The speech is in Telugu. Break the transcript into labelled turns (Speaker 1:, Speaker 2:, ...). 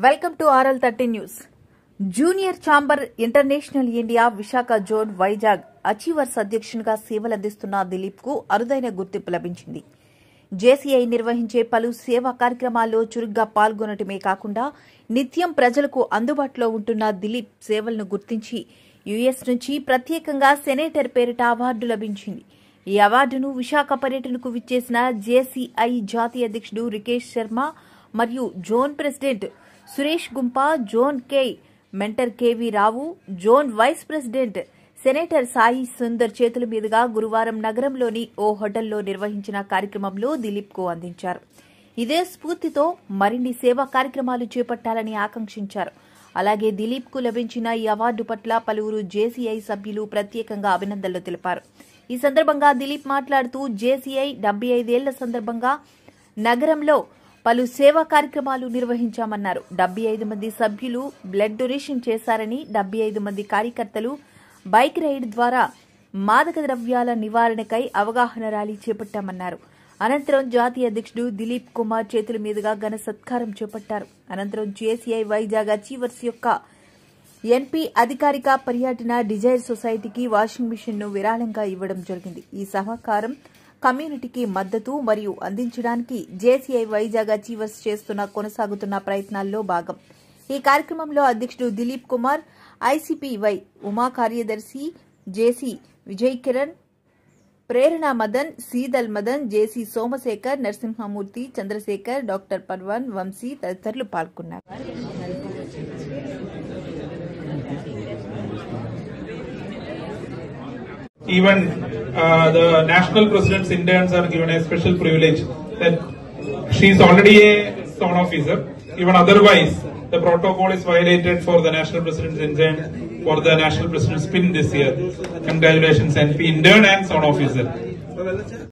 Speaker 1: Welcome to RL13 news. Junior chamber international India Visakha zone Vizag achievers అధ్యక్షునిగా సేవలందిస్తున్న దిలీప్ కు అరుదైన గుర్తింపు లభించింది. జేసీఐ నిర్వహించే పలు సేవా కార్యక్రమాల్లో చురుగ్గా పాల్గొనటమే కాకుండా నిత్యం ప్రజలకు అందుబాటులో ఉంటున్న దిలీప్ సేవలను గుర్తించి యుఎస్ నుంచి ప్రత్యేకంగా సెనేటర్ పేరిట అవార్డు లభించింది. ఈ అవార్డును విశాఖ పర్యటనకు విచ్చేసిన జేసీఐ జాతీయ అధ్యక్షుడు రికేష్ శర్మ మరియు zone president Suresh Gumpa, zone కే mentor KV Rao, zone vice president senator Sai Sundar చేతుల మీదుగా గురువారం నగరంలోని ఓ హోటల్లో నిర్వహించిన కార్యక్రమంలో దిలీప్ కు అందించారు. ఇదే స్ఫూర్తితో మరిన్ని సేవా కార్యక్రమాలు చేపట్టాలని ఆకాంక్షించారు. అలాగే దిలీప్ కు లభించిన ఈ అవార్డు పట్ల పలువురు జేసీఐ సభ్యులు ప్రత్యేకంగా అభినందనలు తెలిపారు. ఈ సందర్భంగా దిలీప్ మాట్లాడుతూ జేసీఐ 75 ఏళ్ల సందర్భంగా నగరంలో పలు సేవా కార్యక్రమాలు నిర్వహించామన్నారు. 75 మంది సభ్యులు బ్లడ్ డొనేషన్ చేశారని, 75 మంది కార్యకర్తలు బైక్ రైడ్ ద్వారా మాదక ద్రవ్యాల నివారణకై అవగాహన ర్యాలీ చేపట్టామన్నారు. అనంతరం జాతీయ అధ్యక్షుడు దిలీప్ కుమార్ చేతుల మీదుగా ఘన సత్కారం చేపట్టారు. అనంతరం జేసీఐ వైజాగ్ అచీవర్స్ యొక్క ఎన్పీ అధికారిక పర్యటన డిజైర్ సొసైటీకి వాషింగ్ మిషన్ ను విరాళంగా ఇవ్వడం జరిగింది. ఈ సహకారం కమ్యూనిటీకి మద్దతు మరియు అందించడానికి జేసీఐ వైజాగ్ అచీవర్స్ కొనసాగుతున్న ప్రయత్నాల్లో భాగం. ఈ కార్యక్రమంలో అధ్యక్షుడు దిలీప్ కుమార్, ఐసీపీవై ఉమా కార్యదర్శి జేసీ విజయ్ కిరణ్, ప్రేరణ మదన్, సీదల్ మదన్, జేసీ సోమశేఖర్, నరసింహమూర్తి, చంద్రశేఖర్, డాక్టర్ పర్వన్, వంశీ తదితరులు పాల్గొన్నారు.
Speaker 2: Even the national president's interns are given a special privilege that she is already a zone officer. Even otherwise, the protocol is violated for the national president's intern for the national president's pin this year. Congratulations, NP intern and zone officer.